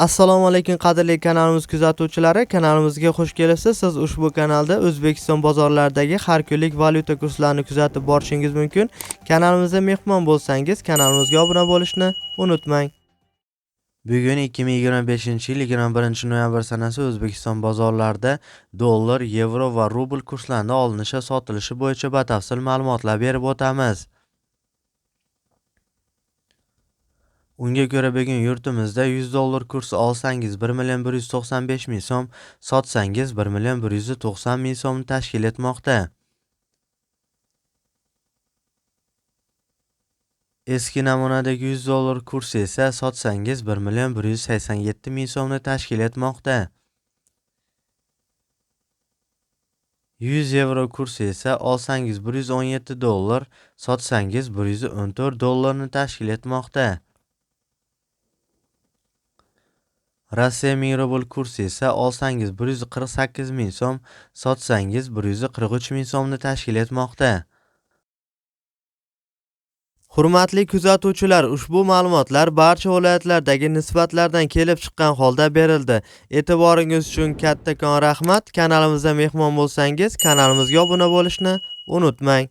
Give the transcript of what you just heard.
Assalomu alaykum qadrli kanalimiz kuzatuvchilari, kanalimizga xush kelibsiz. Siz ushbu kanalda O'zbekiston bozorlaridagi har kunlik valyuta kurslarini kuzatib borishingiz mumkin. Kanalimizga mehmon bo'lsangiz, kanalimizga obuna bo'lishni unutmang. Bugun 2025-yil 21-noyabr sanasi O'zbekiston bozorlarida dollar, yevro va rubl kurslarini olinishi sotilishi bo'yicha batafsil ma'lumotlar berib o'tamiz. Unga ko'ra bugun yurtimizda 100 dollar kursi olsangiz 1.195.000 so'm, sotsangiz 1.190.000 so'mni tashkil etmoqda. Eski namunadagi 100 dollar kursi esa sotsangiz 1.187.000 so'mni tashkil etmoqda. 100 yevro kursi esa olsangiz 117 dollar, sotsangiz 114 dollarni tashkil etmoqda. Rossiya 1000 rubl kursi esa olsangiz 148.000 so'm, sotsangiz 143.000 so'mni tashkil etmoqda. Hurmatli kuzatuvchilar, ushbu ma'lumotlar barcha viloyatlardagi nisbatlardan kelib chiqqan holda berildi. E'tiboringiz uchun kattakon rahmat. Kanalimizga mehmon bo'lsangiz, kanalimizga obuna bo'lishni unutmang.